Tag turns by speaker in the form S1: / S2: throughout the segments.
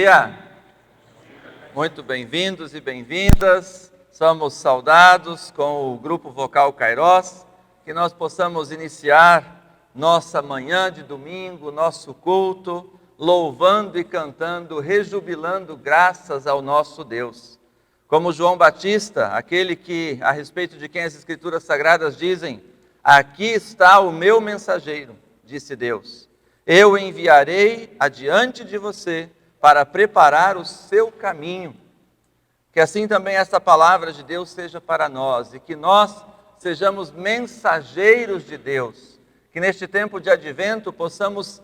S1: dia! Muito bem-vindos e bem-vindas. Somos saudados com o Grupo Vocal Kairos, que nós possamos iniciar nossa manhã de domingo, nosso culto, louvando e cantando, rejubilando graças ao nosso Deus. Como João Batista, aquele que, a respeito de quem as Escrituras Sagradas dizem: aqui está o meu mensageiro, disse Deus. Eu o enviarei adiante de você para preparar o seu caminho. Que assim também essa palavra de Deus seja para nós e que nós sejamos mensageiros de Deus. Que neste tempo de advento possamos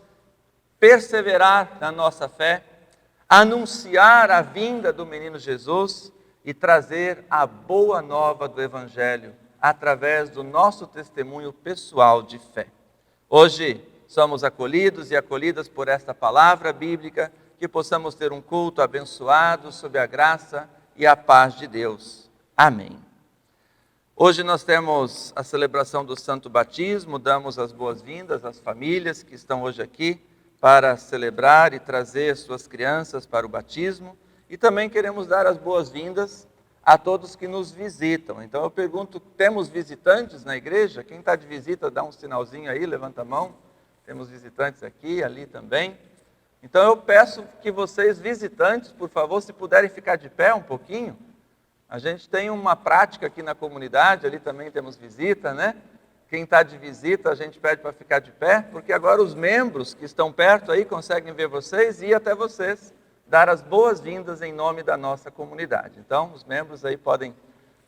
S1: perseverar na nossa fé, anunciar a vinda do menino Jesus e trazer a boa nova do Evangelho através do nosso testemunho pessoal de fé. Hoje somos acolhidos e acolhidas por esta palavra bíblica, que possamos ter um culto abençoado sob a graça e a paz de Deus. Amém. Hoje nós temos a celebração do Santo Batismo, damos as boas-vindas às famílias que estão hoje aqui para celebrar e trazer suas crianças para o batismo, e também queremos dar as boas-vindas a todos que nos visitam. Então eu pergunto, temos visitantes na igreja? Quem está de visita, dá um sinalzinho aí, levanta a mão. Temos visitantes aqui, ali também. Então eu peço que vocês, visitantes, por favor, se puderem ficar de pé um pouquinho. A gente tem uma prática aqui na comunidade, ali também temos visita, né? Quem está de visita, a gente pede para ficar de pé, porque agora os membros que estão perto aí conseguem ver vocês e ir até vocês, dar as boas-vindas em nome da nossa comunidade. Então, os membros aí podem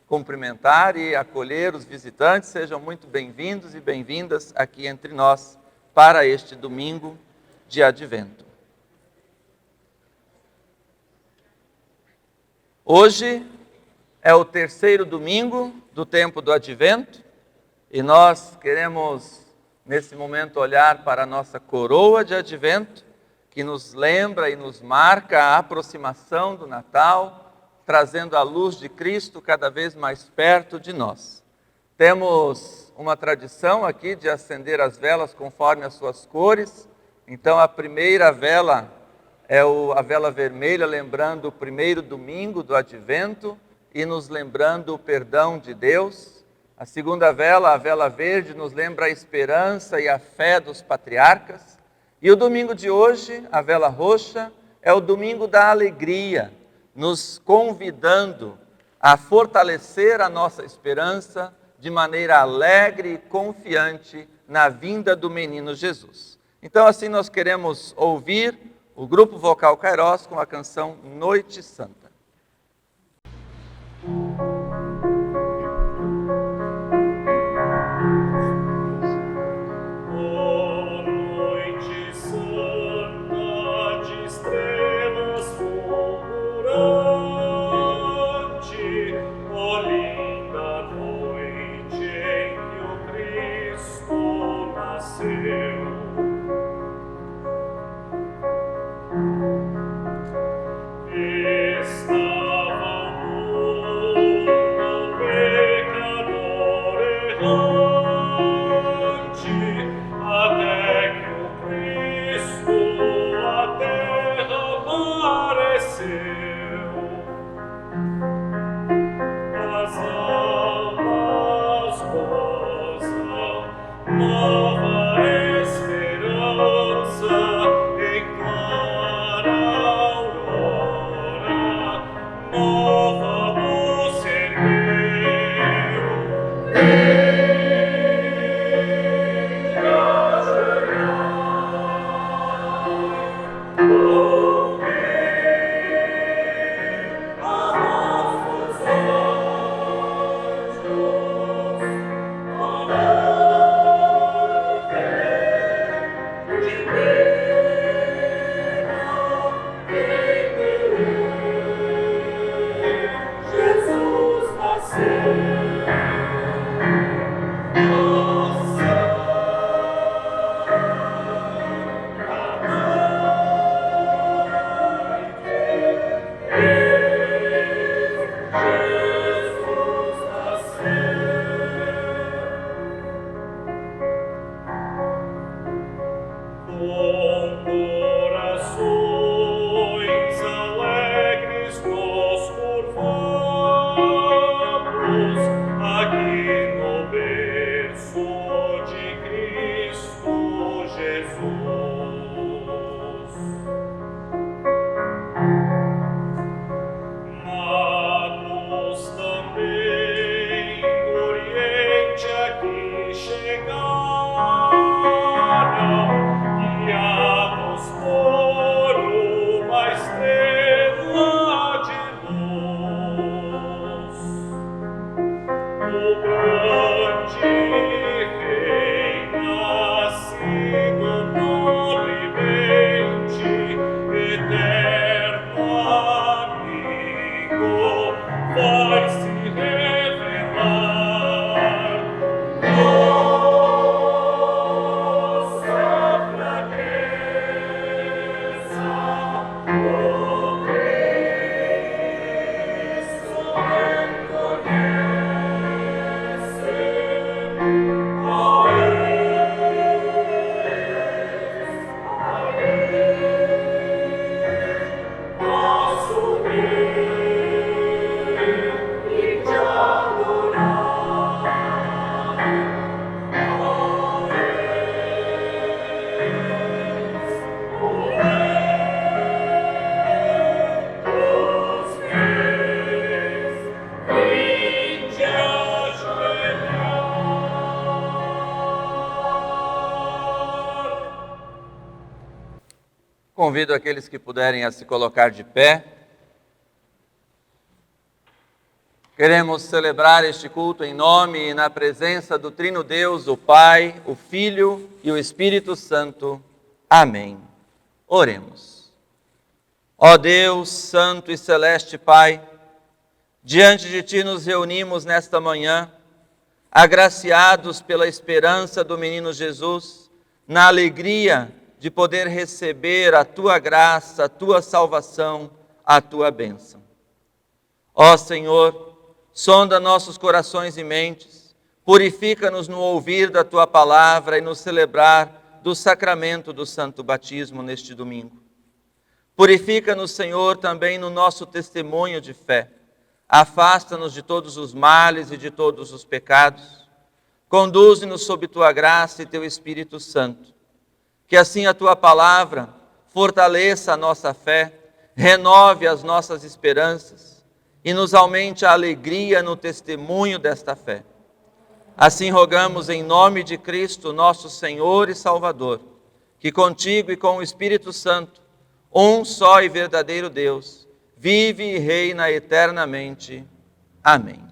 S1: cumprimentar e acolher os visitantes. Sejam muito bem-vindos e bem-vindas aqui entre nós para este domingo de advento. Hoje é o terceiro domingo do tempo do advento e nós queremos, nesse momento, olhar para a nossa coroa de advento, que nos lembra e nos marca a aproximação do Natal, trazendo a luz de Cristo cada vez mais perto de nós. Temos uma tradição aqui de acender as velas conforme as suas cores. Então a primeira vela é a vela vermelha, lembrando o primeiro domingo do advento e nos lembrando o perdão de Deus. A segunda vela, a vela verde, nos lembra a esperança e a fé dos patriarcas. E o domingo de hoje, a vela roxa, é o domingo da alegria, nos convidando a fortalecer a nossa esperança de maneira alegre e confiante na vinda do menino Jesus. Então assim nós queremos ouvir o Grupo Vocal Kairos com a canção Noite Santa.
S2: Com corações vai se revelar. Nossa fraqueza, o Cristo reconhece.
S1: Convido aqueles que puderem a se colocar de pé. Queremos celebrar este culto em nome e na presença do Trino Deus, o Pai, o Filho e o Espírito Santo. Amém. Oremos. Ó Deus, Santo e Celeste Pai, diante de Ti nos reunimos nesta manhã, agraciados pela esperança do menino Jesus, na alegria de poder receber a Tua graça, a Tua salvação, a Tua bênção. Ó Senhor, sonda nossos corações e mentes, purifica-nos no ouvir da Tua palavra e no celebrar do sacramento do Santo Batismo neste domingo. Purifica-nos, Senhor, também no nosso testemunho de fé. Afasta-nos de todos os males e de todos os pecados. Conduze-nos sob Tua graça e Teu Espírito Santo. Que assim a Tua palavra fortaleça a nossa fé, renove as nossas esperanças e nos aumente a alegria no testemunho desta fé. Assim rogamos em nome de Cristo, nosso Senhor e Salvador, que contigo e com o Espírito Santo, um só e verdadeiro Deus, vive e reina eternamente. Amém.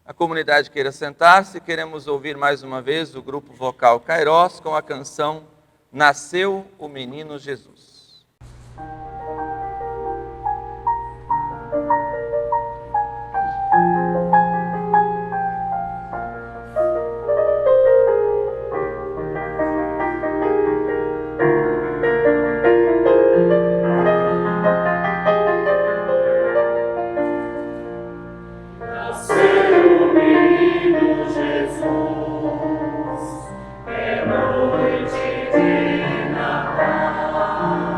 S1: A comunidade queira sentar-se, queremos ouvir mais uma vez o grupo vocal Kairós com a canção Nasceu o Menino Jesus.
S2: É noite de Natal.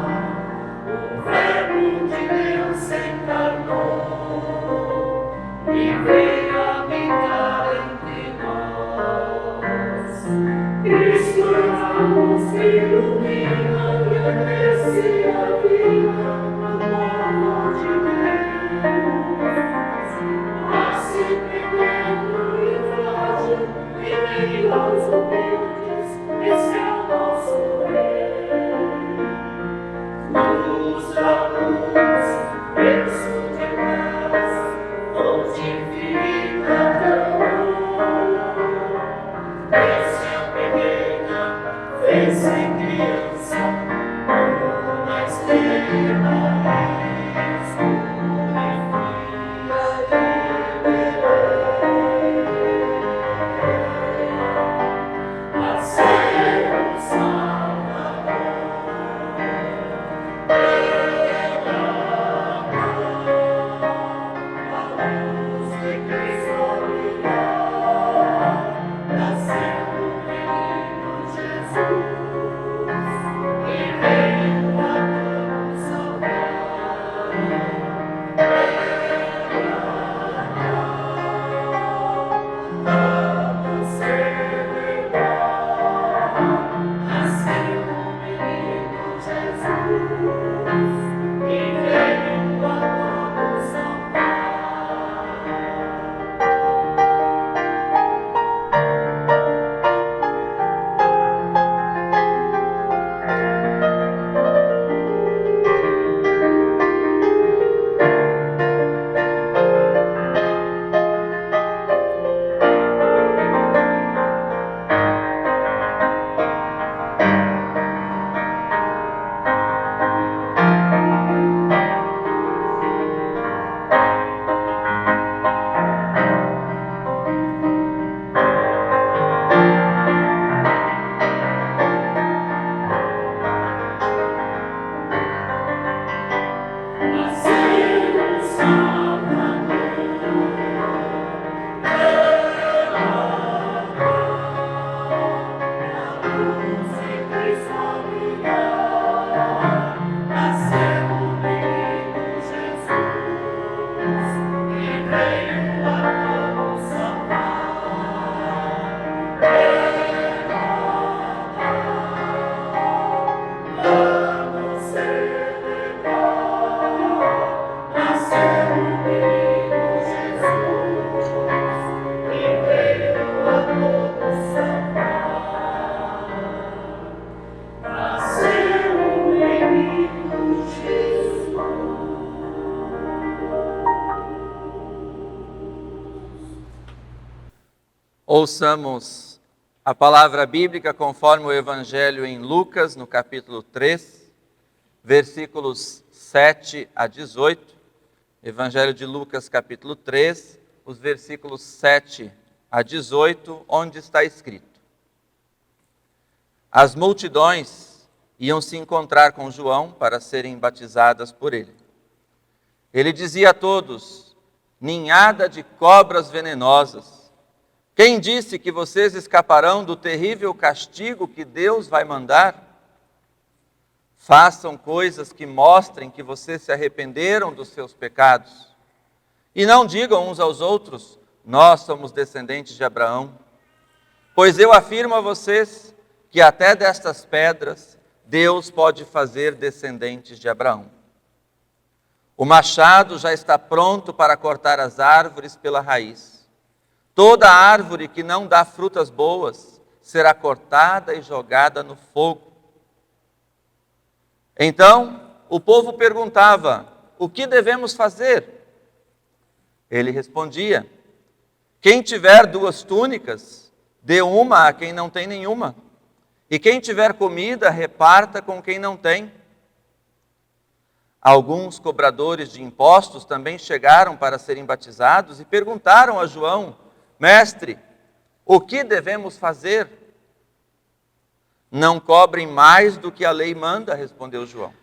S1: Ouçamos a palavra bíblica conforme o Evangelho em Lucas, no capítulo 3, versículos 7 a 18. Evangelho de Lucas, capítulo 3, os versículos 7 a 18, onde está escrito: As multidões iam se encontrar com João para serem batizadas por ele. Ele dizia a todos: ninhada de cobras venenosas. Quem disse que vocês escaparão do terrível castigo que Deus vai mandar? Façam coisas que mostrem que vocês se arrependeram dos seus pecados. E não digam uns aos outros: nós somos descendentes de Abraão. Pois eu afirmo a vocês que até destas pedras Deus pode fazer descendentes de Abraão. O machado já está pronto para cortar as árvores pela raiz. Toda árvore que não dá frutas boas será cortada e jogada no fogo. Então, o povo perguntava: o que devemos fazer? Ele respondia: quem tiver 2 túnicas, dê uma a quem não tem nenhuma. E quem tiver comida, reparta com quem não tem. Alguns cobradores de impostos também chegaram para serem batizados e perguntaram a João: Mestre, o que devemos fazer? Não cobrem mais do que a lei manda, respondeu João.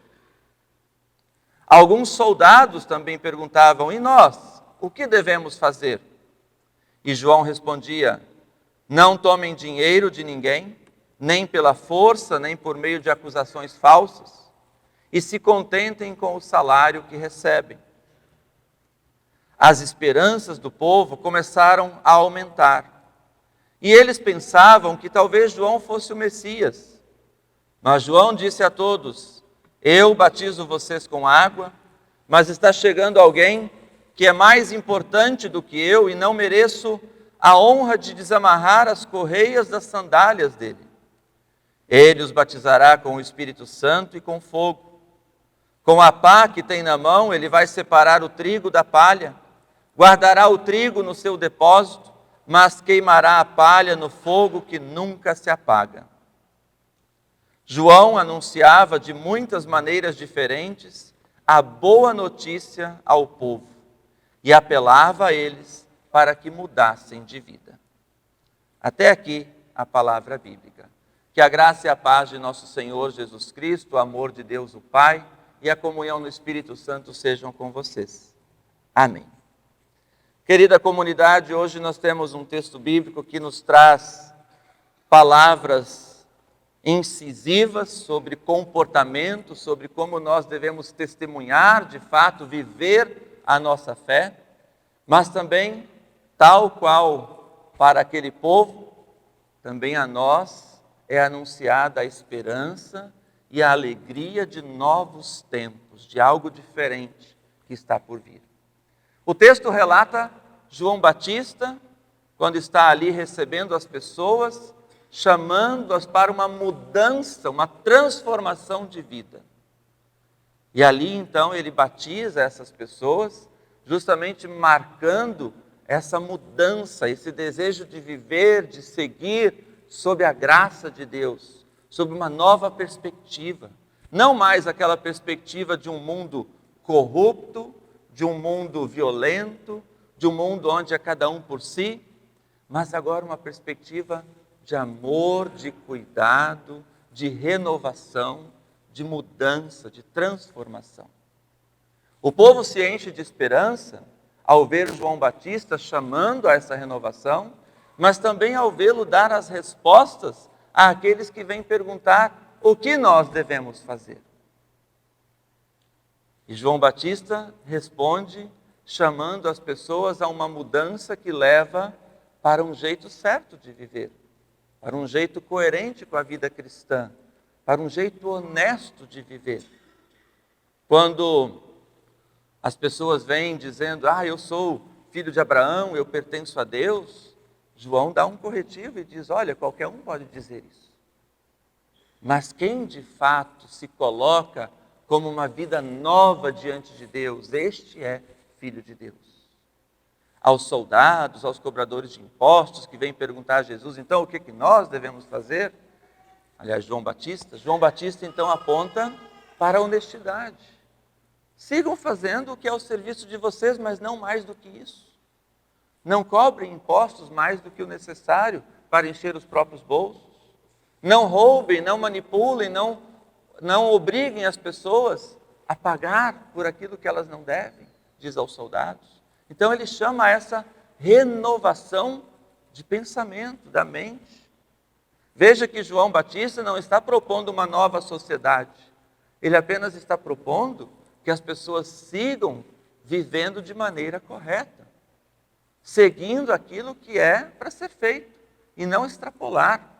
S1: Alguns soldados também perguntavam: e nós, o que devemos fazer? E João respondia: não tomem dinheiro de ninguém, nem pela força, nem por meio de acusações falsas, e se contentem com o salário que recebem. As esperanças do povo começaram a aumentar. E eles pensavam que talvez João fosse o Messias. Mas João disse a todos: eu batizo vocês com água, mas está chegando alguém que é mais importante do que eu e não mereço a honra de desamarrar as correias das sandálias dele. Ele os batizará com o Espírito Santo e com fogo. Com a pá que tem na mão, ele vai separar o trigo da palha. Guardará o trigo no seu depósito, mas queimará a palha no fogo que nunca se apaga. João anunciava de muitas maneiras diferentes a boa notícia ao povo e apelava a eles para que mudassem de vida. Até aqui a palavra bíblica. Que a graça e a paz de nosso Senhor Jesus Cristo, o amor de Deus o Pai e a comunhão no Espírito Santo sejam com vocês. Amém. Querida comunidade, hoje nós temos um texto bíblico que nos traz palavras incisivas sobre comportamento, sobre como nós devemos testemunhar, de fato, viver a nossa fé, mas também, tal qual para aquele povo, também a nós é anunciada a esperança e a alegria de novos tempos, de algo diferente que está por vir. O texto relata João Batista, quando está ali recebendo as pessoas, chamando-as para uma mudança, uma transformação de vida. E ali então ele batiza essas pessoas, justamente marcando essa mudança, esse desejo de viver, de seguir sob a graça de Deus, sob uma nova perspectiva. Não mais aquela perspectiva de um mundo corrupto, de um mundo violento, de um mundo onde é cada um por si, mas agora uma perspectiva de amor, de cuidado, de renovação, de mudança, de transformação. O povo se enche de esperança ao ver João Batista chamando a essa renovação, mas também ao vê-lo dar as respostas àqueles que vêm perguntar o que nós devemos fazer. E João Batista responde chamando as pessoas a uma mudança que leva para um jeito certo de viver, para um jeito coerente com a vida cristã, para um jeito honesto de viver. Quando as pessoas vêm dizendo, eu sou filho de Abraão, eu pertenço a Deus, João dá um corretivo e diz, olha, qualquer um pode dizer isso. Mas quem de fato se coloca como uma vida nova diante de Deus, este é filho de Deus. Aos soldados, aos cobradores de impostos que vêm perguntar a Jesus, então o que nós devemos fazer? Aliás, João Batista então aponta para a honestidade. Sigam fazendo o que é o serviço de vocês, mas não mais do que isso. Não cobrem impostos mais do que o necessário para encher os próprios bolsos. Não roubem, não manipulem, não obriguem as pessoas a pagar por aquilo que elas não devem, diz aos soldados. Então ele chama a essa renovação de pensamento, da mente. Veja que João Batista não está propondo uma nova sociedade. Ele apenas está propondo que as pessoas sigam vivendo de maneira correta, seguindo aquilo que é para ser feito e não extrapolar.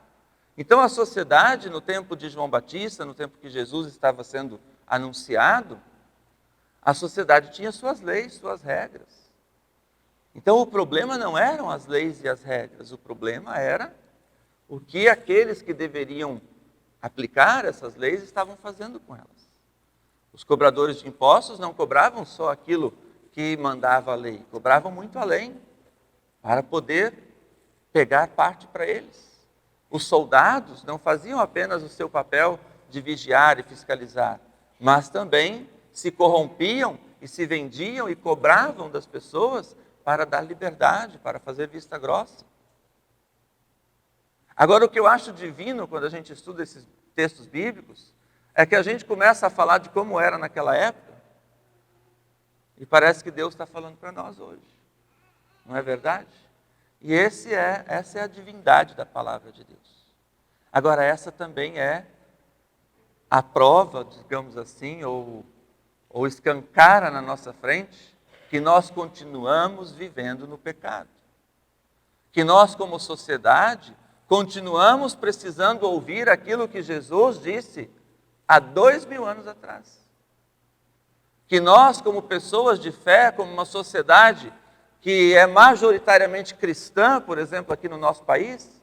S1: Então a sociedade, no tempo de João Batista, no tempo que Jesus estava sendo anunciado, a sociedade tinha suas leis, suas regras. Então o problema não eram as leis e as regras, o problema era o que aqueles que deveriam aplicar essas leis estavam fazendo com elas. Os cobradores de impostos não cobravam só aquilo que mandava a lei, cobravam muito além, para poder pegar parte para eles. Os soldados não faziam apenas o seu papel de vigiar e fiscalizar, mas também se corrompiam e se vendiam e cobravam das pessoas para dar liberdade, para fazer vista grossa. Agora, o que eu acho divino quando a gente estuda esses textos bíblicos é que a gente começa a falar de como era naquela época e parece que Deus está falando para nós hoje. Não é verdade? E essa é a divindade da palavra de Deus. Agora, essa também é a prova, digamos assim, ou escancara na nossa frente, que nós continuamos vivendo no pecado. Que nós, como sociedade, continuamos precisando ouvir aquilo que Jesus disse há 2000 anos atrás. Que nós, como pessoas de fé, como uma sociedade que é majoritariamente cristã, por exemplo, aqui no nosso país,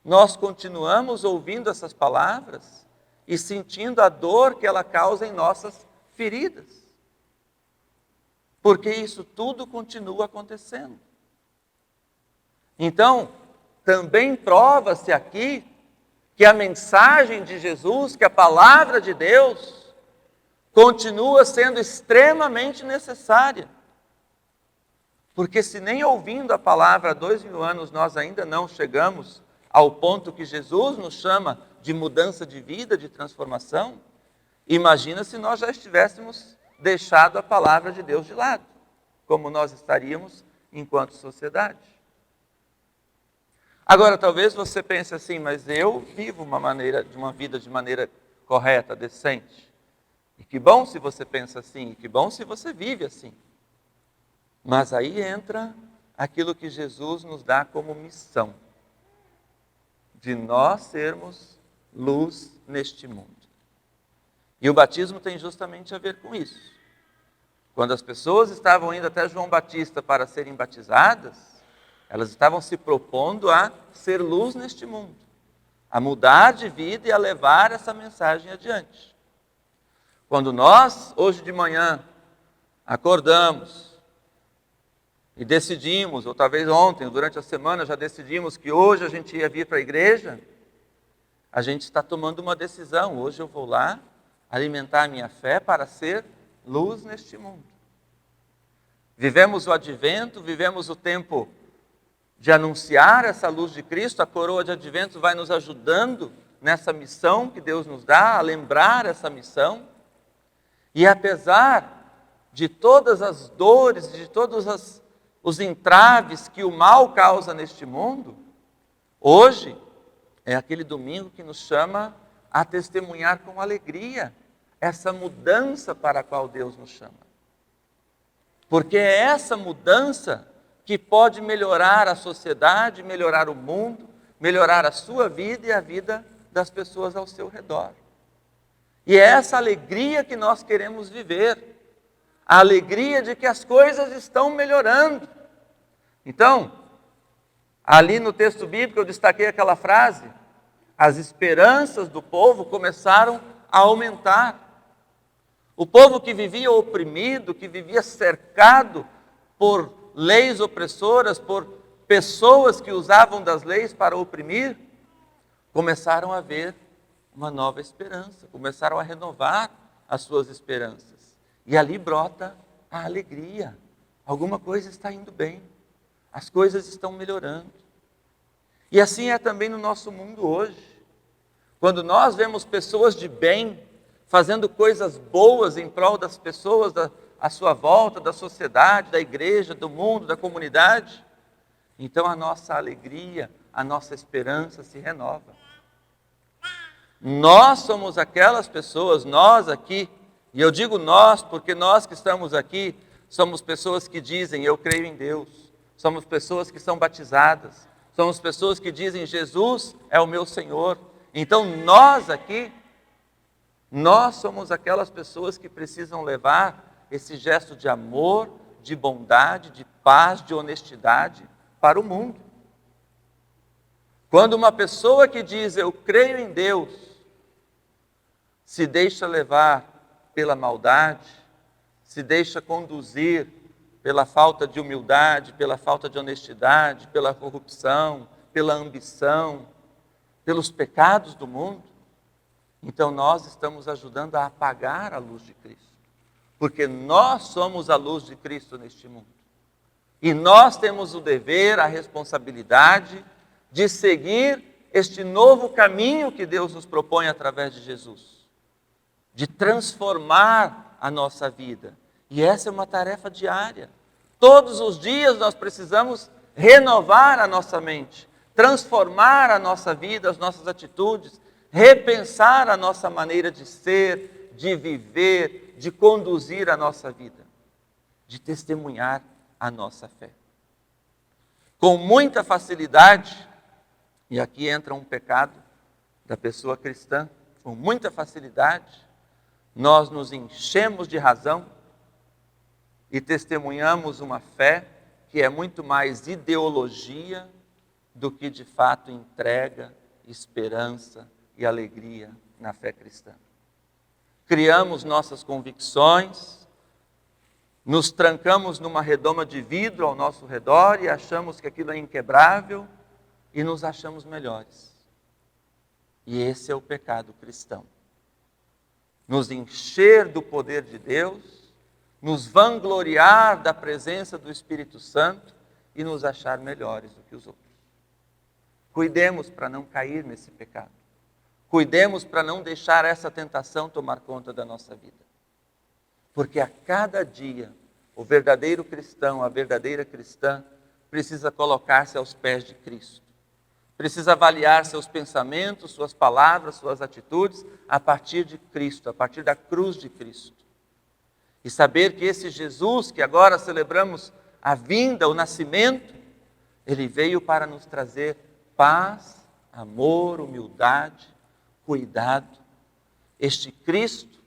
S1: nós continuamos ouvindo essas palavras e sentindo a dor que ela causa em nossas feridas. Porque isso tudo continua acontecendo. Então, também prova-se aqui que a mensagem de Jesus, que a palavra de Deus, continua sendo extremamente necessária. Porque se nem ouvindo a palavra há 2000 anos nós ainda não chegamos ao ponto que Jesus nos chama de mudança de vida, de transformação, imagina se nós já estivéssemos deixado a palavra de Deus de lado, como nós estaríamos enquanto sociedade. Agora, talvez você pense assim, mas eu vivo uma vida de maneira correta, decente. E que bom se você pensa assim, e que bom se você vive assim. Mas aí entra aquilo que Jesus nos dá como missão, de nós sermos luz neste mundo. E o batismo tem justamente a ver com isso. Quando as pessoas estavam indo até João Batista para serem batizadas, elas estavam se propondo a ser luz neste mundo, a mudar de vida e a levar essa mensagem adiante. Quando nós, hoje de manhã, acordamos e decidimos, ou talvez ontem, ou durante a semana, já decidimos que hoje a gente ia vir para a igreja, a gente está tomando uma decisão. Hoje eu vou lá alimentar a minha fé para ser luz neste mundo. Vivemos o advento, vivemos o tempo de anunciar essa luz de Cristo. A coroa de advento vai nos ajudando nessa missão que Deus nos dá, a lembrar essa missão. E apesar de todas as dores, de todos os entraves que o mal causa neste mundo, hoje é aquele domingo que nos chama a testemunhar com alegria essa mudança para a qual Deus nos chama. Porque é essa mudança que pode melhorar a sociedade, melhorar o mundo, melhorar a sua vida e a vida das pessoas ao seu redor. E é essa alegria que nós queremos viver. A alegria de que as coisas estão melhorando. Então, ali no texto bíblico eu destaquei aquela frase: as esperanças do povo começaram a aumentar. O povo que vivia oprimido, que vivia cercado por leis opressoras, por pessoas que usavam das leis para oprimir, começaram a ver uma nova esperança, começaram a renovar as suas esperanças. E ali brota a alegria. Alguma coisa está indo bem, as coisas estão melhorando. E assim é também no nosso mundo hoje. Quando nós vemos pessoas de bem, fazendo coisas boas em prol das pessoas à sua volta, da sociedade, da igreja, do mundo, da comunidade, então a nossa alegria, a nossa esperança se renova. Nós somos aquelas pessoas, nós aqui, e eu digo nós porque nós que estamos aqui, somos pessoas que dizem, eu creio em Deus. Somos pessoas que são batizadas. Somos pessoas que dizem, Jesus é o meu Senhor. Então nós aqui, nós somos aquelas pessoas que precisam levar esse gesto de amor, de bondade, de paz, de honestidade para o mundo. Quando uma pessoa que diz, eu creio em Deus, se deixa levar pela maldade, se deixa conduzir pela falta de humildade, pela falta de honestidade, pela corrupção, pela ambição, pelos pecados do mundo, então nós estamos ajudando a apagar a luz de Cristo. Porque nós somos a luz de Cristo neste mundo. E nós temos o dever, a responsabilidade de seguir este novo caminho que Deus nos propõe através de Jesus. De transformar a nossa vida. E essa é uma tarefa diária. Todos os dias nós precisamos renovar a nossa mente, transformar a nossa vida, as nossas atitudes, repensar a nossa maneira de ser, de viver, de conduzir a nossa vida, de testemunhar a nossa fé. Com muita facilidade, e aqui entra um pecado da pessoa cristã, com muita facilidade, nós nos enchemos de razão e testemunhamos uma fé que é muito mais ideologia do que de fato entrega, esperança e alegria na fé cristã. Criamos nossas convicções, nos trancamos numa redoma de vidro ao nosso redor e achamos que aquilo é inquebrável e nos achamos melhores. E esse é o pecado cristão. Nos encher do poder de Deus, nos vangloriar da presença do Espírito Santo e nos achar melhores do que os outros. Cuidemos para não cair nesse pecado. Cuidemos para não deixar essa tentação tomar conta da nossa vida. Porque a cada dia, o verdadeiro cristão, a verdadeira cristã, precisa colocar-se aos pés de Cristo. Precisa avaliar seus pensamentos, suas palavras, suas atitudes, a partir de Cristo, a partir da cruz de Cristo. E saber que esse Jesus, que agora celebramos a vinda, o nascimento, ele veio para nos trazer paz, amor, humildade, cuidado. Este Cristo,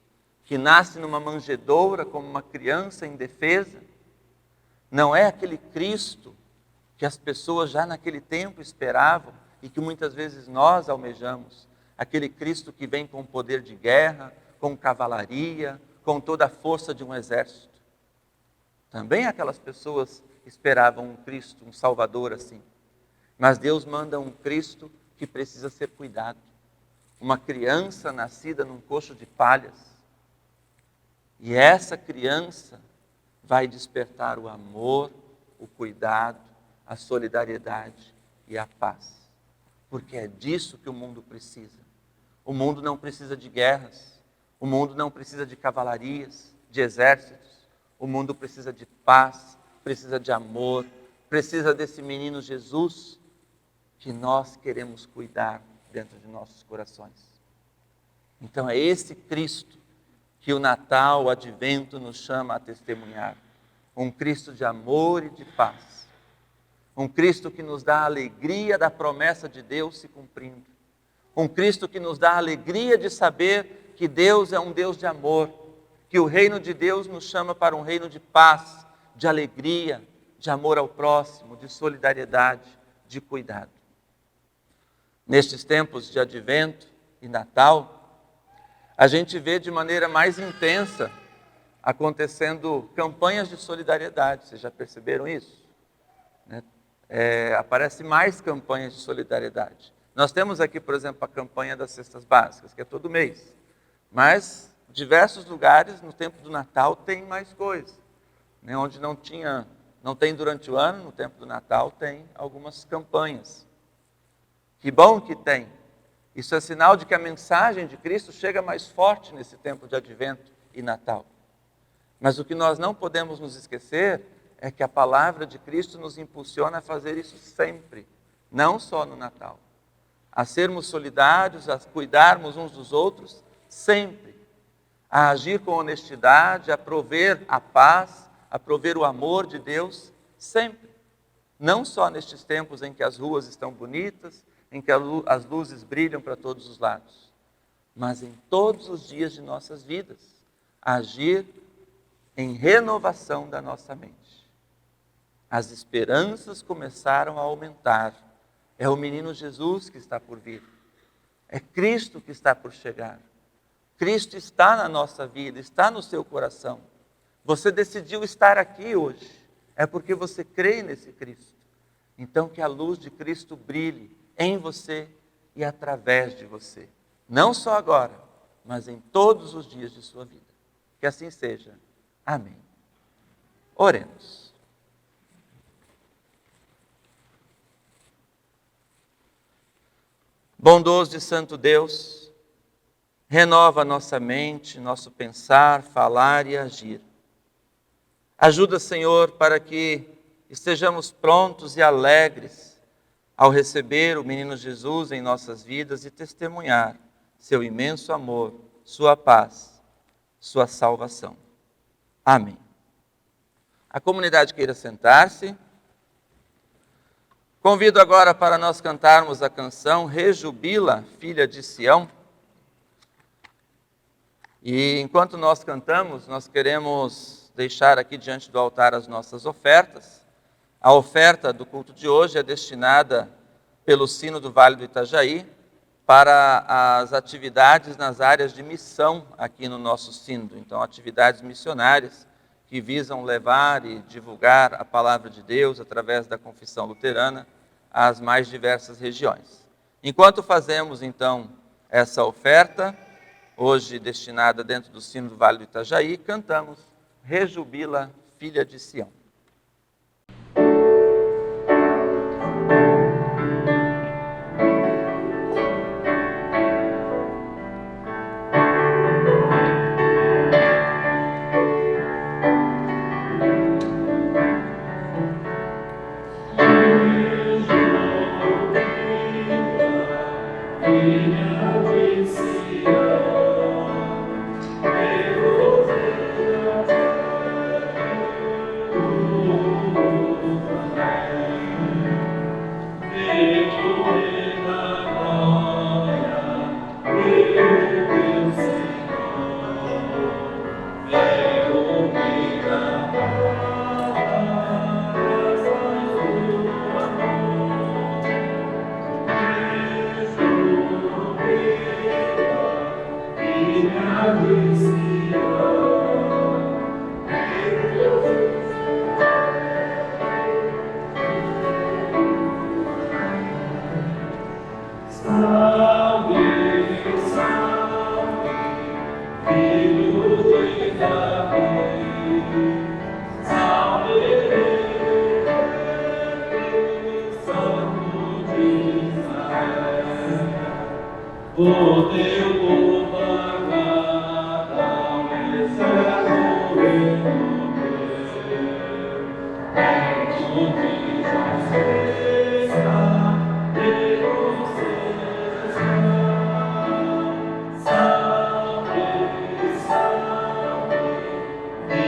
S1: que nasce numa manjedoura como uma criança indefesa, não é aquele Cristo que as pessoas já naquele tempo esperavam e que muitas vezes nós almejamos. Aquele Cristo que vem com poder de guerra, com cavalaria, com toda a força de um exército. Também aquelas pessoas esperavam um Cristo, um Salvador assim. Mas Deus manda um Cristo que precisa ser cuidado. Uma criança nascida num coxo de palhas. E essa criança vai despertar o amor, o cuidado, a solidariedade e a paz. Porque é disso que o mundo precisa. O mundo não precisa de guerras. O mundo não precisa de cavalarias, de exércitos. O mundo precisa de paz, precisa de amor, precisa desse menino Jesus que nós queremos cuidar dentro de nossos corações. Então é esse Cristo que o Natal, o Advento nos chama a testemunhar. um Cristo de amor e de paz, um Cristo que nos dá a alegria da promessa de Deus se cumprindo, um Cristo que nos dá a alegria de saber que Deus é um Deus de amor, que o reino de Deus nos chama para um reino de paz, de alegria, de amor ao próximo, de solidariedade, de cuidado. Nestes tempos de Advento e Natal, a gente vê de maneira mais intensa acontecendo campanhas de solidariedade. Vocês já perceberam isso? Aparecem mais campanhas de solidariedade. Nós temos aqui, por exemplo, a campanha das cestas básicas, que é todo mês. Mas diversos lugares, no tempo do Natal, tem mais coisa. Onde não tem durante o ano, no tempo do Natal, tem algumas campanhas. Que bom que tem. Isso é sinal de que a mensagem de Cristo chega mais forte nesse tempo de Advento e Natal. Mas o que nós não podemos nos esquecer é que a palavra de Cristo nos impulsiona a fazer isso sempre, não só no Natal. A sermos solidários, a cuidarmos uns dos outros, sempre. A agir com honestidade, a prover a paz, a prover o amor de Deus, sempre. Não só nestes tempos em que as ruas estão bonitas, em que as luzes brilham para todos os lados, mas em todos os dias de nossas vidas, agir em renovação da nossa mente. As esperanças começaram a aumentar. É o menino Jesus que está por vir. É Cristo que está por chegar. Cristo está na nossa vida, está no seu coração. Você decidiu estar aqui hoje. É porque você crê nesse Cristo. Então que a luz de Cristo brilhe em você e através de você. Não só agora, mas em todos os dias de sua vida. Que assim seja. Amém. Oremos. Bondoso e santo Deus, renova nossa mente, nosso pensar, falar e agir. Ajuda, Senhor, para que estejamos prontos e alegres ao receber o menino Jesus em nossas vidas e testemunhar seu imenso amor, sua paz, sua salvação. Amém. A comunidade queira sentar-se. Convido agora para nós cantarmos a canção Rejubila, Filha de Sião. E enquanto nós cantamos, nós queremos deixar aqui diante do altar as nossas ofertas. A oferta do culto de hoje é destinada pelo Sino do Vale do Itajaí para as atividades nas áreas de missão aqui no nosso Sino. Então, atividades missionárias que visam levar e divulgar a palavra de Deus através da confissão luterana às mais diversas regiões. Enquanto fazemos, então, essa oferta, hoje destinada dentro do Sino do Vale do Itajaí, cantamos Rejubila, Filha de Sião.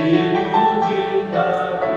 S2: Filho de Davi.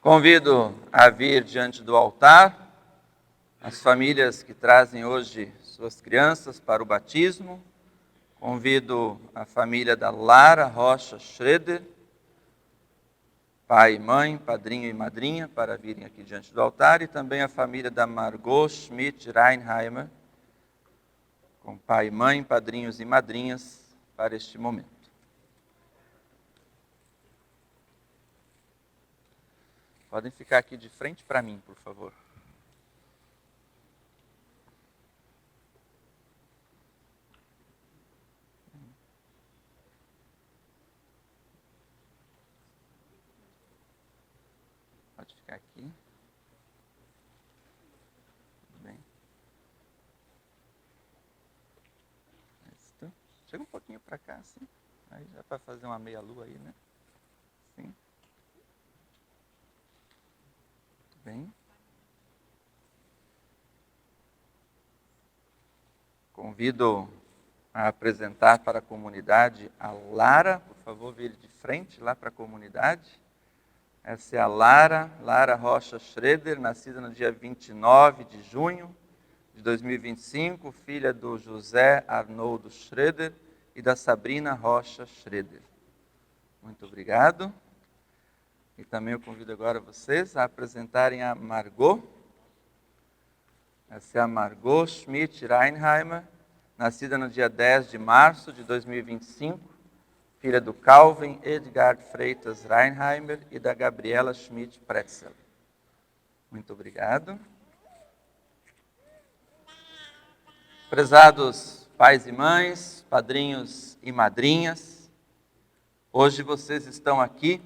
S1: Convido a vir diante do altar as famílias que trazem hoje suas crianças para o batismo. Convido a família da Lara Rocha Schroeder, pai e mãe, padrinho e madrinha, para virem aqui diante do altar, e também a família da Margot Schmidt Reinheimer, com pai e mãe, padrinhos e madrinhas, para este momento. Podem ficar aqui de frente para mim, por favor. Pode ficar aqui. Tudo bem. Isso. Chega um pouquinho para cá, assim. Aí já para fazer uma meia-lua aí, né? Sim. Bem. Convido a apresentar para a comunidade a Lara, por favor, vire de frente lá para a comunidade. Essa é a Lara Rocha Schroeder, nascida no dia 29 de junho de 2025, filha do José Arnoldo Schroeder e da Sabrina Rocha Schroeder. Muito obrigado. E também eu convido agora vocês a apresentarem a Margot. Essa é a Margot Schmidt Reinheimer, nascida no dia 10 de março de 2025, filha do Calvin Edgard Freitas Reinheimer e da Gabriela Schmidt Pretzel. Muito obrigado. Prezados pais e mães, padrinhos e madrinhas, hoje vocês estão aqui,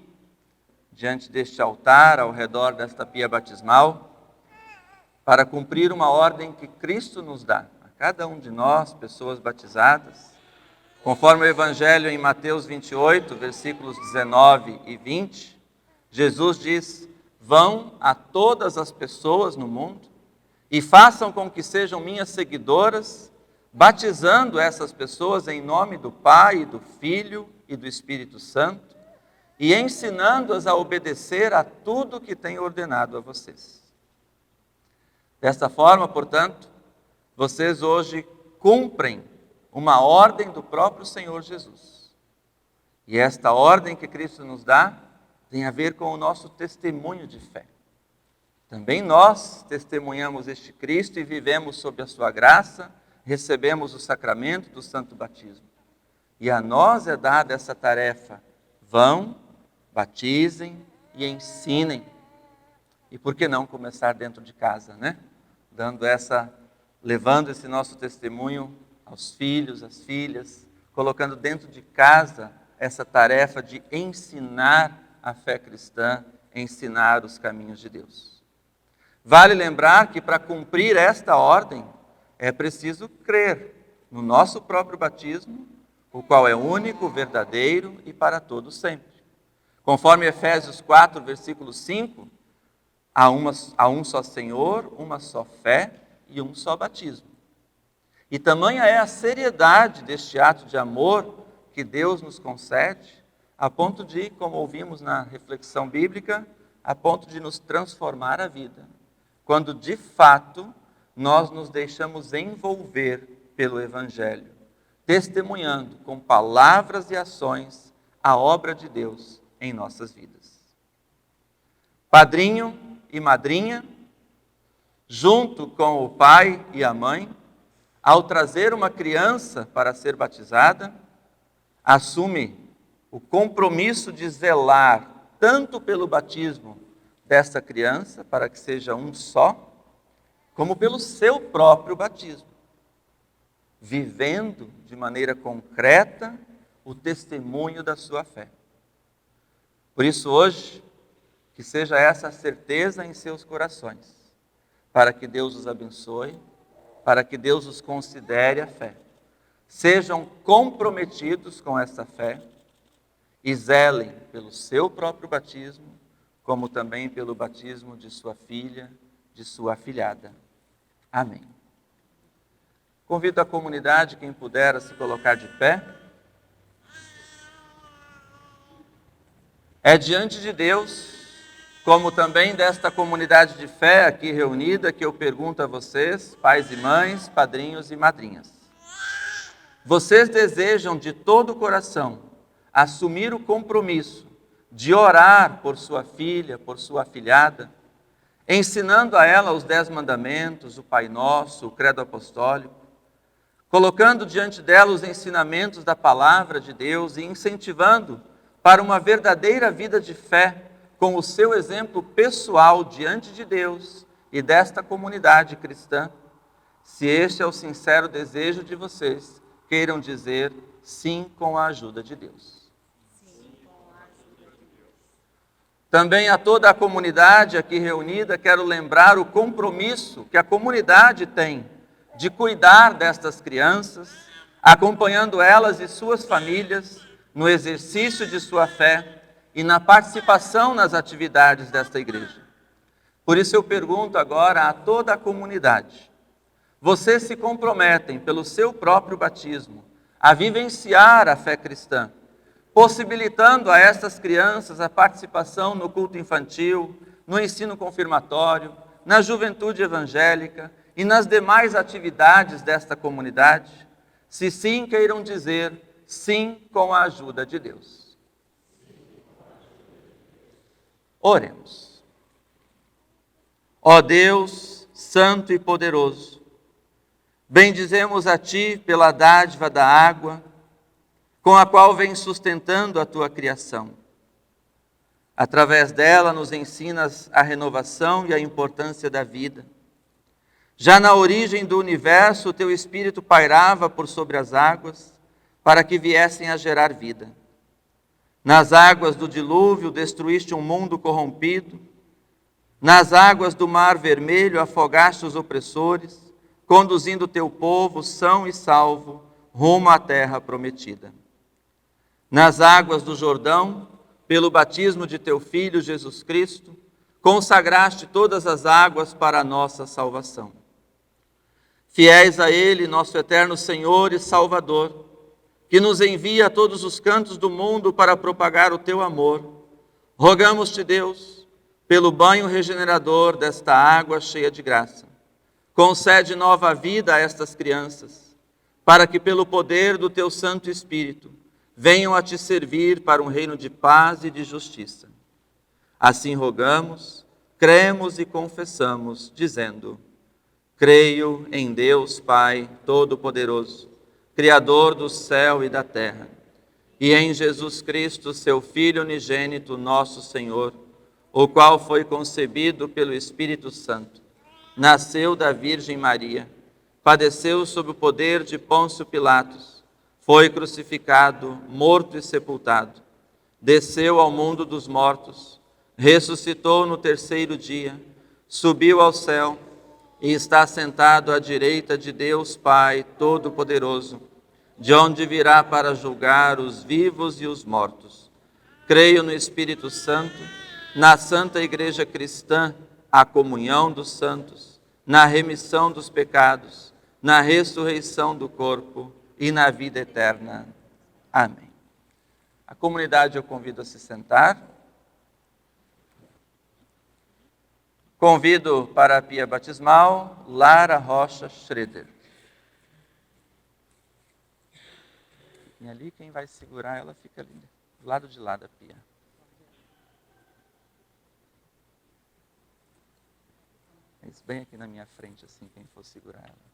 S1: diante deste altar, ao redor desta pia batismal, para cumprir uma ordem que Cristo nos dá, a cada um de nós, pessoas batizadas, conforme o Evangelho em Mateus 28, versículos 19 e 20, Jesus diz: vão a todas as pessoas no mundo e façam com que sejam minhas seguidoras, batizando essas pessoas em nome do Pai, e do Filho e do Espírito Santo, e ensinando-as a obedecer a tudo que tenho ordenado a vocês. Desta forma, portanto, vocês hoje cumprem uma ordem do próprio Senhor Jesus. E esta ordem que Cristo nos dá tem a ver com o nosso testemunho de fé. Também nós testemunhamos este Cristo e vivemos sob a sua graça, recebemos o sacramento do santo batismo. E a nós é dada essa tarefa: vão, batizem e ensinem. E por que não começar dentro de casa, né? Levando esse nosso testemunho aos filhos, às filhas, colocando dentro de casa essa tarefa de ensinar a fé cristã, ensinar os caminhos de Deus. Vale lembrar que para cumprir esta ordem é preciso crer no nosso próprio batismo, o qual é único, verdadeiro e para todos sempre. Conforme Efésios 4, versículo 5, há um só Senhor, uma só fé e um só batismo. E tamanha é a seriedade deste ato de amor que Deus nos concede, a ponto de, como ouvimos na reflexão bíblica, a ponto de nos transformar a vida, quando de fato nós nos deixamos envolver pelo Evangelho, testemunhando com palavras e ações a obra de Deus em nossas vidas. Padrinho e madrinha, junto com o pai e a mãe, ao trazer uma criança para ser batizada, assume o compromisso de zelar tanto pelo batismo dessa criança, para que seja um só, como pelo seu próprio batismo, vivendo de maneira concreta o testemunho da sua fé. Por isso hoje, que seja essa a certeza em seus corações, para que Deus os abençoe, para que Deus os considere a fé. Sejam comprometidos com essa fé e zelem pelo seu próprio batismo, como também pelo batismo de sua filha, de sua afilhada. Amém. Convido a comunidade, quem puder, a se colocar de pé. É diante de Deus como também desta comunidade de fé aqui reunida, que eu pergunto a vocês, pais e mães, padrinhos e madrinhas. Vocês desejam de todo o coração assumir o compromisso de orar por sua filha, por sua afilhada, ensinando a ela os 10 mandamentos, o Pai Nosso, o Credo Apostólico, colocando diante dela os ensinamentos da Palavra de Deus e incentivando para uma verdadeira vida de fé, com o seu exemplo pessoal diante de Deus e desta comunidade cristã. Se este é o sincero desejo de vocês, queiram dizer sim com a ajuda de Deus. Também a toda a comunidade aqui reunida, quero lembrar o compromisso que a comunidade tem de cuidar destas crianças, acompanhando elas e suas famílias no exercício de sua fé e na participação nas atividades desta igreja. Por isso eu pergunto agora a toda a comunidade: vocês se comprometem pelo seu próprio batismo a vivenciar a fé cristã, possibilitando a estas crianças a participação no culto infantil, no ensino confirmatório, na juventude evangélica e nas demais atividades desta comunidade? Se sim, queiram dizer sim com a ajuda de Deus. Oremos. Ó Deus, santo e poderoso, bendizemos a Ti pela dádiva da água, com a qual vem sustentando a Tua criação. Através dela nos ensinas a renovação e a importância da vida. Já na origem do universo, o Teu Espírito pairava por sobre as águas, para que viessem a gerar vida. Nas águas do dilúvio destruíste um mundo corrompido. Nas águas do Mar Vermelho afogaste os opressores, conduzindo teu povo são e salvo rumo à terra prometida. Nas águas do Jordão, pelo batismo de teu Filho Jesus Cristo, consagraste todas as águas para a nossa salvação. Fiéis a Ele, nosso eterno Senhor e Salvador, que nos envia a todos os cantos do mundo para propagar o teu amor, rogamos-te, Deus, pelo banho regenerador desta água cheia de graça, concede nova vida a estas crianças, para que pelo poder do teu Santo Espírito venham a te servir para um reino de paz e de justiça. Assim rogamos, cremos e confessamos, dizendo: creio em Deus Pai Todo-Poderoso, Criador do céu e da terra, e em Jesus Cristo, seu Filho unigênito, nosso Senhor, o qual foi concebido pelo Espírito Santo, nasceu da Virgem Maria, padeceu sob o poder de Pôncio Pilatos, foi crucificado, morto e sepultado, desceu ao mundo dos mortos, ressuscitou no terceiro dia, subiu ao céu e está sentado à direita de Deus Pai Todo-Poderoso, de onde virá para julgar os vivos e os mortos. Creio no Espírito Santo, na Santa Igreja Cristã, a comunhão dos santos, na remissão dos pecados, na ressurreição do corpo e na vida eterna. Amém. A comunidade eu convido a se sentar. Convido para a pia batismal Lara Rocha Schroeder. E ali quem vai segurar ela fica ali, do lado de lá da pia. Isso bem aqui na minha frente, assim, quem for segurar ela.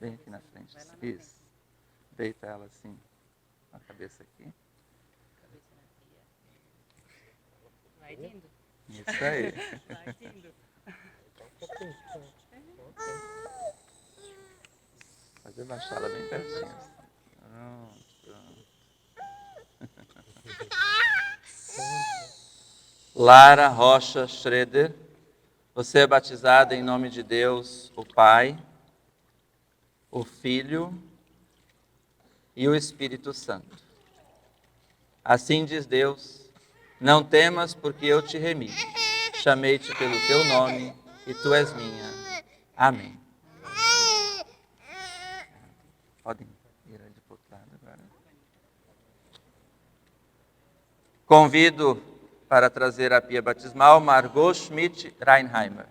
S1: Bem aqui na frente. Isso. Deita ela assim. A cabeça aqui.
S3: Vai indo.
S1: Isso aí.
S3: Vai indo.
S1: Pode baixar ela bem pertinho. Lara Rocha Schroeder, você é batizada em nome de Deus, o Pai, o Filho e o Espírito Santo. Assim diz Deus: não temas, porque eu te remi. Chamei-te pelo teu nome e tu és minha. Amém. Podem ir ali para o outro lado. Convido para trazer a pia batismal Margot Schmidt Reinheimer.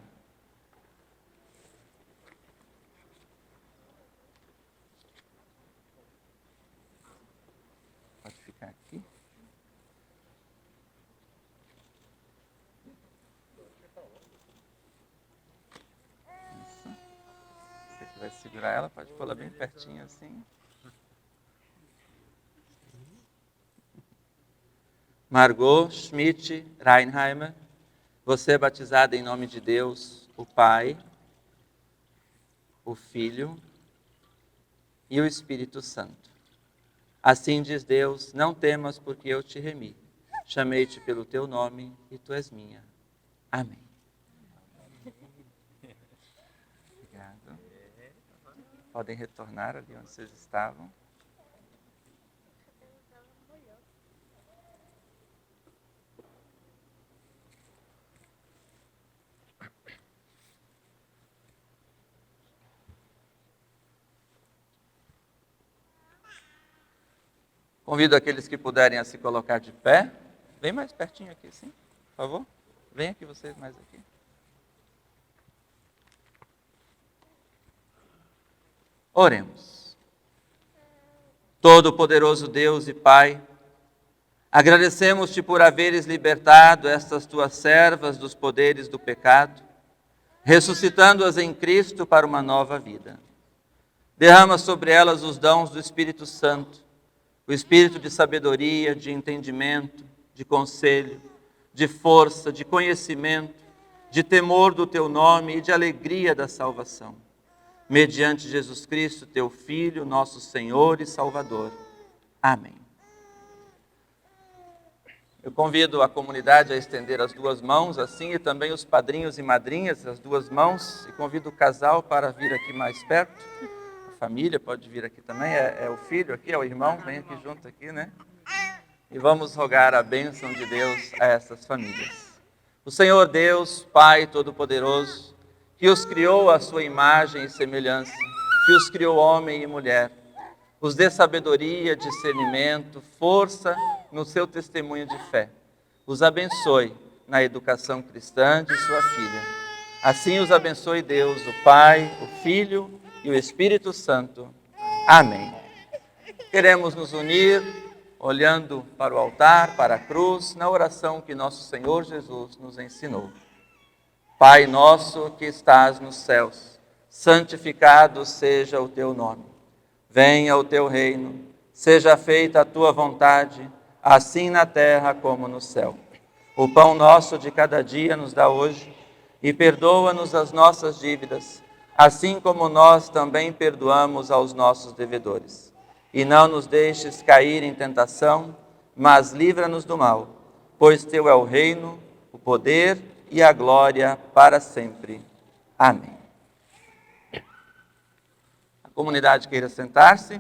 S1: Pode ficar aqui. Isso. Você que vai segurar ela, pode pôr ela bem pertinho assim. Margot Schmidt Reinheimer, você é batizada em nome de Deus, o Pai, o Filho e o Espírito Santo. Assim diz Deus, não temas porque eu te remi. Chamei-te pelo teu nome e tu és minha. Amém. Obrigado. Podem retornar ali onde vocês estavam. Convido aqueles que puderem a se colocar de pé. Vem mais pertinho aqui, sim, por favor. Vem aqui vocês mais aqui. Oremos. Todo-Poderoso Deus e Pai, agradecemos-te por haveres libertado estas tuas servas dos poderes do pecado, ressuscitando-as em Cristo para uma nova vida. Derrama sobre elas os dons do Espírito Santo, o espírito de sabedoria, de entendimento, de conselho, de força, de conhecimento, de temor do teu nome e de alegria da salvação. Mediante Jesus Cristo, teu Filho, nosso Senhor e Salvador. Amém. Eu convido a comunidade a estender as duas mãos assim e também os padrinhos e madrinhas, as duas mãos, e convido o casal para vir aqui mais perto. Família pode vir aqui também, é o filho aqui, é o irmão, vem aqui junto aqui, né? E vamos rogar a bênção de Deus a essas famílias. O Senhor Deus, Pai Todo-Poderoso, que os criou à sua imagem e semelhança, que os criou homem e mulher, os dê sabedoria, discernimento, força no seu testemunho de fé. Os abençoe na educação cristã de sua filha. Assim os abençoe Deus, o Pai, o Filho e o Espírito Santo. Amém. Queremos nos unir, olhando para o altar, para a cruz, na oração que nosso Senhor Jesus nos ensinou. Pai nosso que estás nos céus, santificado seja o teu nome. Venha o teu reino, seja feita a tua vontade, assim na terra como no céu. O pão nosso de cada dia nos dá hoje, e perdoa-nos as nossas dívidas, assim como nós também perdoamos aos nossos devedores. E não nos deixes cair em tentação, mas livra-nos do mal, pois teu é o reino, o poder e a glória para sempre. Amém. A comunidade queira sentar-se.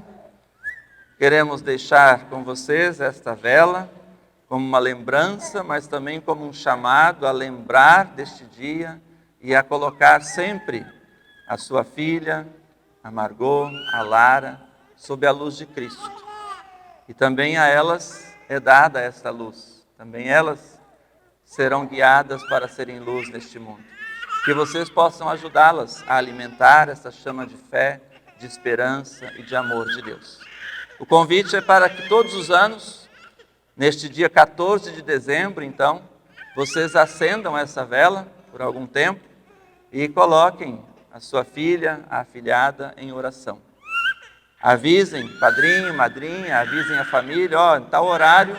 S1: Queremos deixar com vocês esta vela como uma lembrança, mas também como um chamado a lembrar deste dia e a colocar sempre a sua filha, a Margot, a Lara, sob a luz de Cristo. E também a elas é dada esta luz. Também elas serão guiadas para serem luz neste mundo. Que vocês possam ajudá-las a alimentar essa chama de fé, de esperança e de amor de Deus. O convite é para que todos os anos, neste dia 14 de dezembro, então, vocês acendam essa vela por algum tempo e coloquem a sua filha, a afilhada, em oração. Avisem padrinho, madrinha, avisem a família, em tal horário,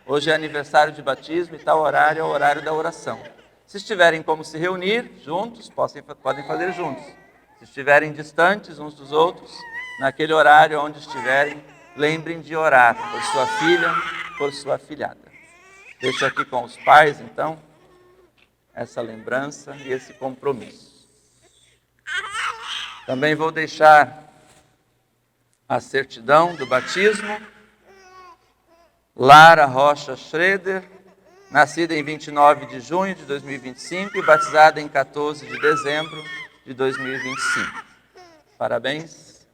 S1: hoje é aniversário de batismo e tal horário é o horário da oração. Se estiverem como se reunir juntos, podem fazer juntos. Se estiverem distantes uns dos outros, naquele horário onde estiverem, lembrem de orar por sua filha, por sua afilhada. Deixo aqui com os pais, então, essa lembrança e esse compromisso. Também vou deixar a certidão do batismo. Lara Rocha Schroeder, nascida em 29 de junho de 2025 e batizada em 14 de dezembro de 2025. Parabéns.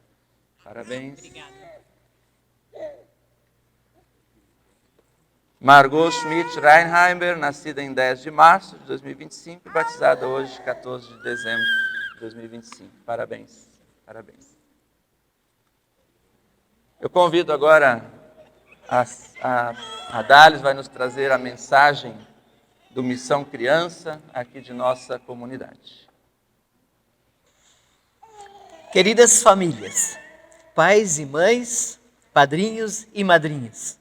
S1: Parabéns.
S3: Obrigada.
S1: Margot Schmidt Reinheimer, nascida em 10 de março de 2025 e batizada hoje, 14 de dezembro de 2025. Parabéns, parabéns. Eu convido agora a Dales, vai nos trazer a mensagem do Missão Criança aqui de nossa comunidade.
S4: Queridas famílias, pais e mães, padrinhos e madrinhas,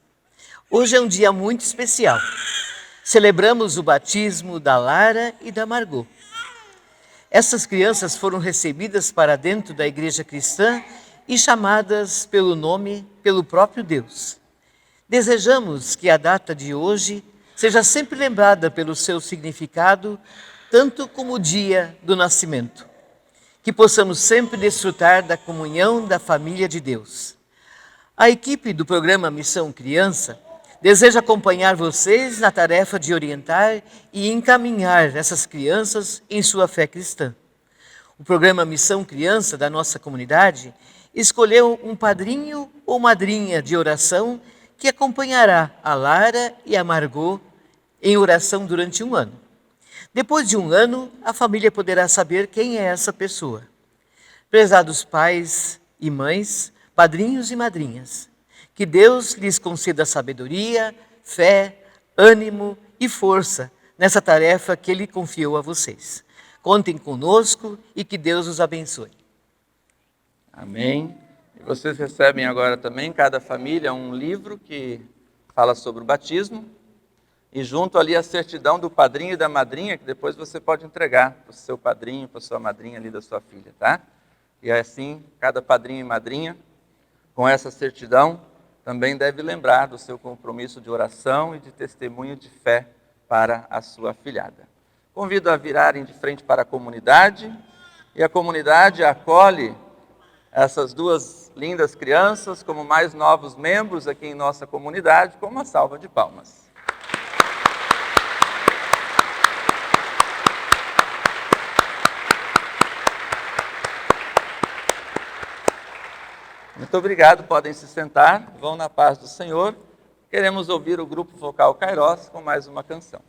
S4: hoje é um dia muito especial. Celebramos o batismo da Lara e da Margot. Essas crianças foram recebidas para dentro da igreja cristã e chamadas pelo nome pelo próprio Deus. Desejamos que a data de hoje seja sempre lembrada pelo seu significado, tanto como o dia do nascimento. Que possamos sempre desfrutar da comunhão da família de Deus. A equipe do programa Missão Criança deseja acompanhar vocês na tarefa de orientar e encaminhar essas crianças em sua fé cristã. O programa Missão Criança da nossa comunidade escolheu um padrinho ou madrinha de oração que acompanhará a Lara e a Margot em oração durante um ano. Depois de um ano, a família poderá saber quem é essa pessoa. Prezados pais e mães, padrinhos e madrinhas, que Deus lhes conceda sabedoria, fé, ânimo e força nessa tarefa que Ele confiou a vocês. Contem conosco e que Deus os abençoe.
S1: Amém. E vocês recebem agora também, cada família, um livro que fala sobre o batismo. E junto ali a certidão do padrinho e da madrinha, que depois você pode entregar para o seu padrinho, para a sua madrinha ali da sua filha, tá? E assim, cada padrinho e madrinha, com essa certidão, também deve lembrar do seu compromisso de oração e de testemunho de fé para a sua afilhada. Convido a virarem de frente para a comunidade, e a comunidade acolhe essas duas lindas crianças como mais novos membros aqui em nossa comunidade, com uma salva de palmas. Muito obrigado, podem se sentar, vão na paz do Senhor. Queremos ouvir o grupo vocal Kairos com mais uma canção.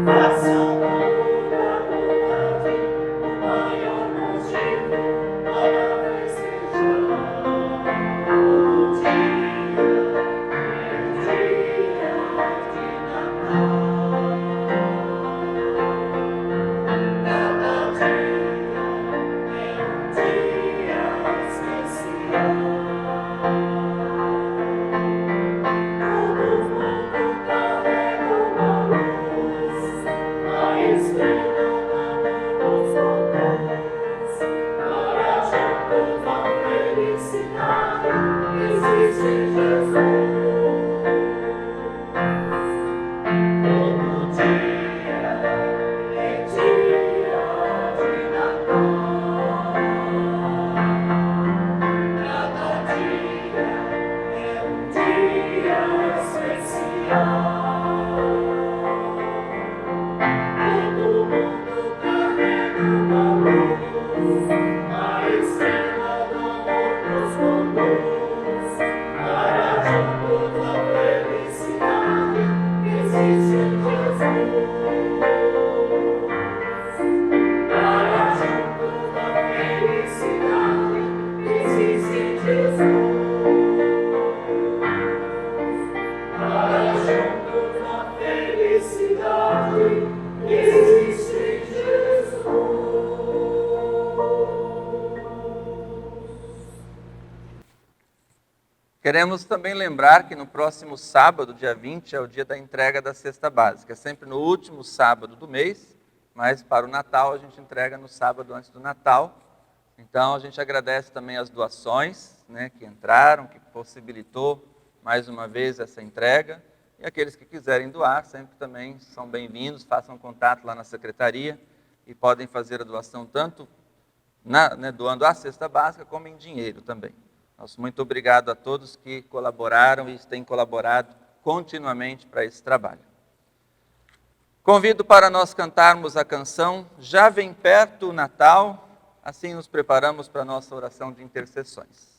S2: Faça a vontade, o maior nos
S1: Queremos também lembrar que no próximo sábado, dia 20, é o dia da entrega da cesta básica. É sempre no último sábado do mês, mas para o Natal a gente entrega no sábado antes do Natal. Então a gente agradece também as doações, né, que entraram, que possibilitou mais uma vez essa entrega. E aqueles que quiserem doar sempre também são bem-vindos, façam contato lá na secretaria e podem fazer a doação tanto doando a cesta básica como em dinheiro também. Nosso muito obrigado a todos que colaboraram e têm colaborado continuamente para esse trabalho. Convido para nós cantarmos a canção Já Vem Perto o Natal, assim nos preparamos para a nossa oração de intercessões.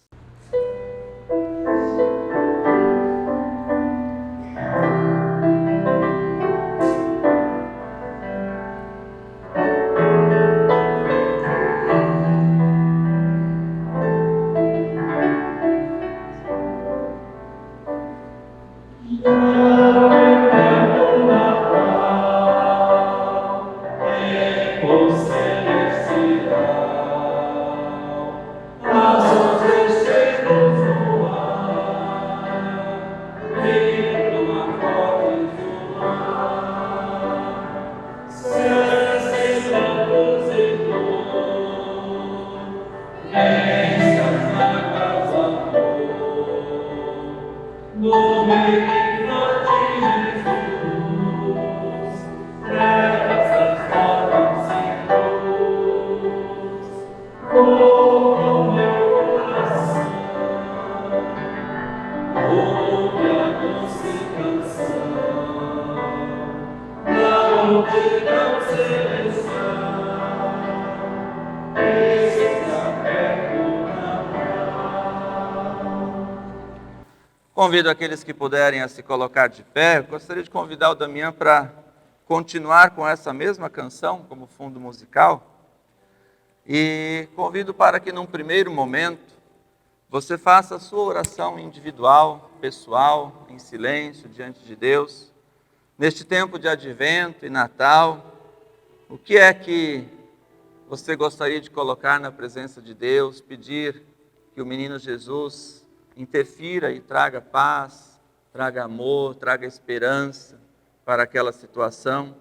S1: Convido aqueles que puderem a se colocar de pé. Eu gostaria de convidar o Damião para continuar com essa mesma canção como fundo musical. E convido para que num primeiro momento você faça a sua oração individual, pessoal, em silêncio, diante de Deus. Neste tempo de advento e Natal, o que é que você gostaria de colocar na presença de Deus, pedir que o menino Jesus interfira e traga paz, traga amor, traga esperança para aquela situação.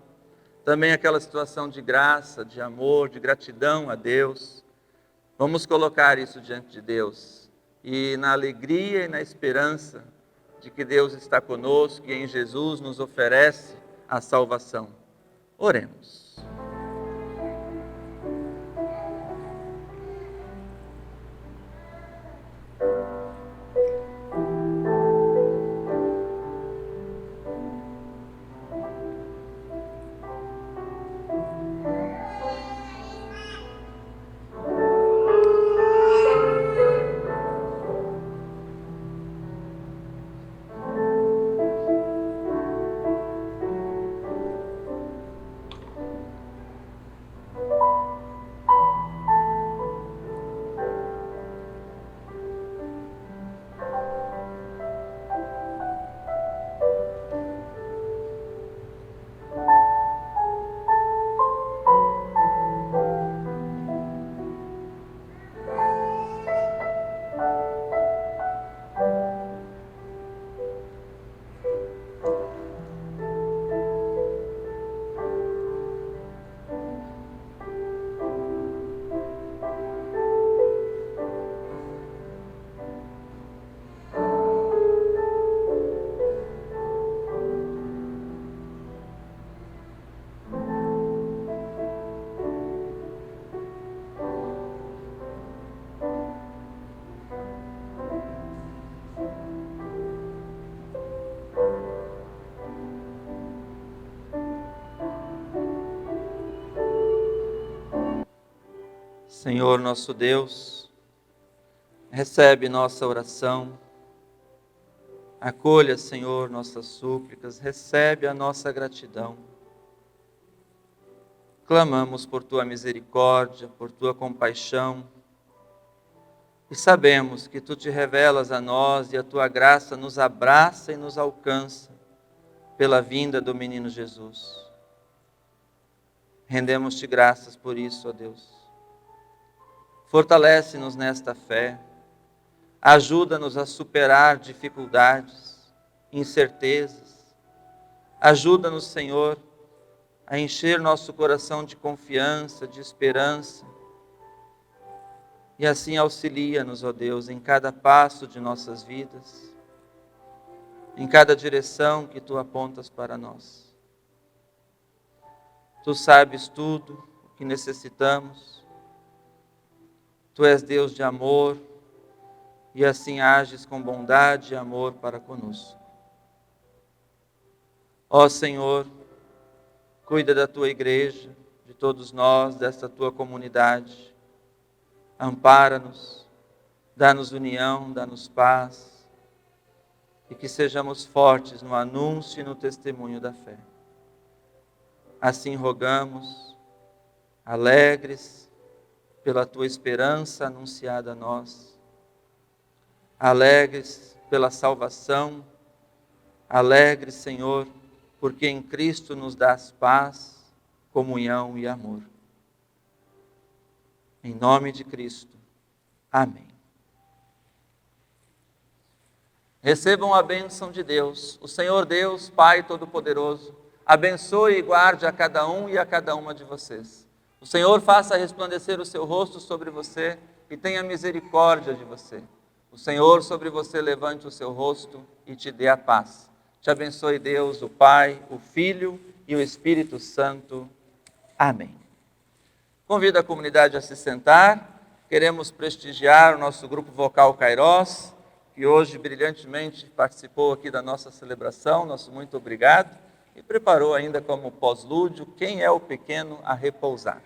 S1: Também aquela situação de graça, de amor, de gratidão a Deus. Vamos colocar isso diante de Deus. E na alegria e na esperança de que Deus está conosco e em Jesus nos oferece a salvação. Oremos. Senhor nosso Deus, recebe nossa oração, acolha, Senhor, nossas súplicas, recebe a nossa gratidão. Clamamos por Tua misericórdia, por Tua compaixão, e sabemos que Tu te revelas a nós e a Tua graça nos abraça e nos alcança pela vinda do menino Jesus. Rendemos-te graças por isso, ó Deus. Fortalece-nos nesta fé, Ajuda-nos a superar dificuldades, incertezas. Ajuda-nos, Senhor, a encher nosso coração de confiança, de esperança. E assim auxilia-nos, ó Deus, em cada passo de nossas vidas, em cada direção que Tu apontas para nós. Tu sabes tudo o que necessitamos. Tu és Deus de amor e assim ages com bondade e amor para conosco. Ó Senhor, cuida da Tua igreja, de todos nós, desta Tua comunidade. Ampara-nos, dá-nos união, dá-nos paz e que sejamos fortes no anúncio e no testemunho da fé. Assim rogamos, alegres pela Tua esperança anunciada a nós, alegres pela salvação, alegres, Senhor, porque em Cristo nos dás paz, comunhão e amor. Em nome de Cristo. Amém. Recebam a bênção de Deus. O Senhor Deus, Pai Todo-Poderoso, abençoe e guarde a cada um e a cada uma de vocês. O Senhor faça resplandecer o seu rosto sobre você e tenha misericórdia de você. O Senhor sobre você levante o seu rosto e te dê a paz. Te abençoe Deus, o Pai, o Filho e o Espírito Santo. Amém. Convido a comunidade a se sentar. Queremos prestigiar o nosso grupo vocal Kairos, que hoje brilhantemente participou aqui da nossa celebração. Nosso muito obrigado. E preparou ainda como pós-lúdio Quem é o Pequeno a Repousar.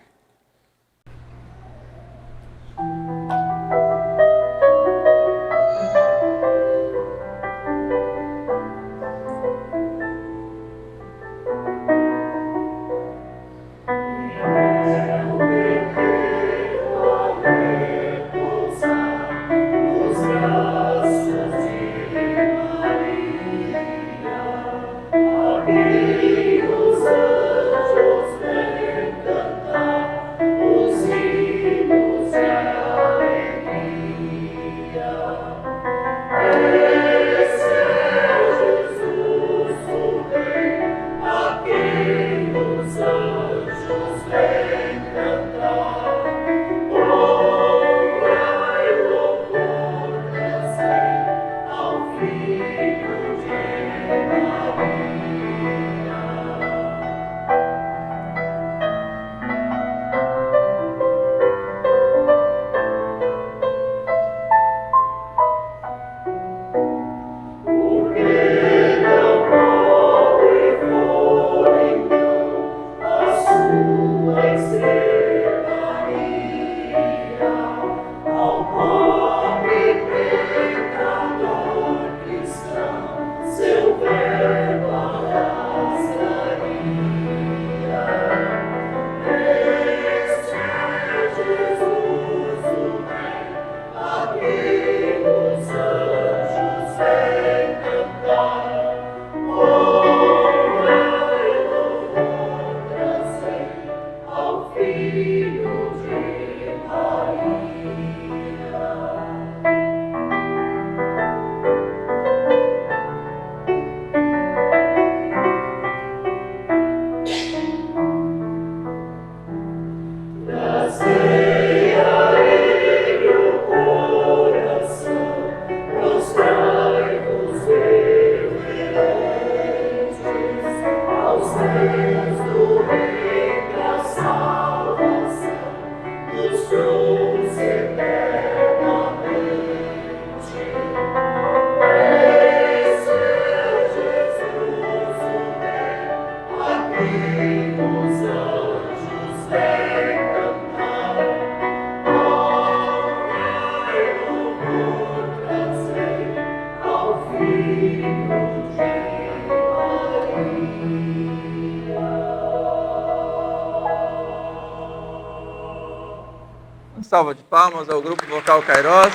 S1: Salva de palmas ao grupo vocal Kairos.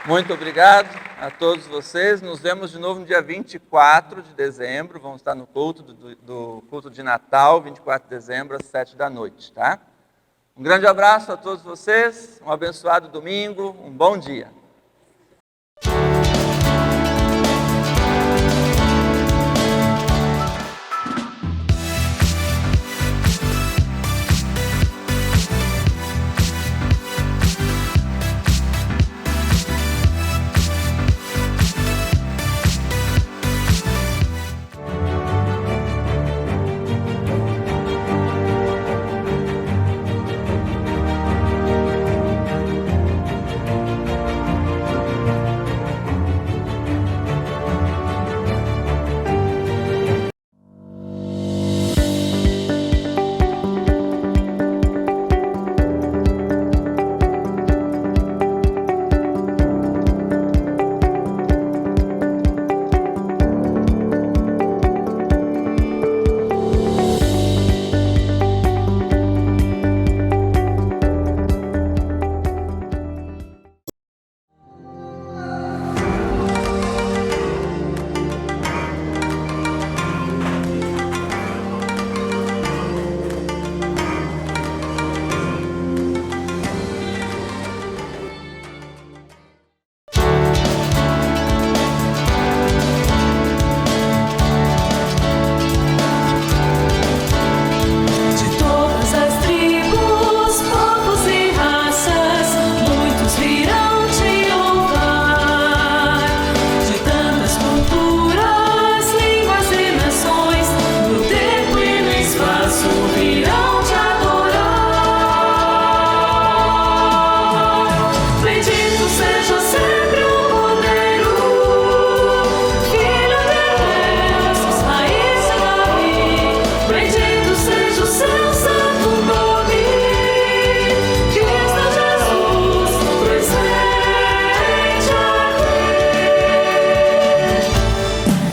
S1: Muito obrigado. a todos vocês. Nos vemos de novo no dia 24 de dezembro. Vamos estar no culto do culto de Natal, 24 de dezembro, às 7 da noite, tá? Um grande abraço a todos vocês, um abençoado domingo, um bom dia.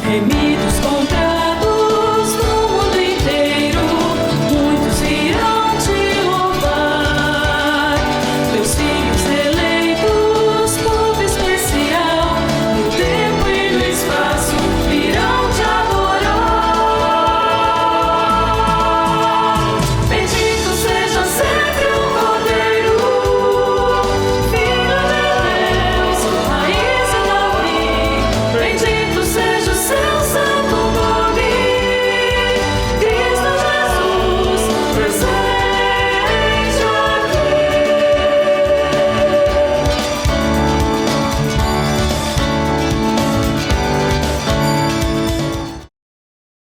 S5: Em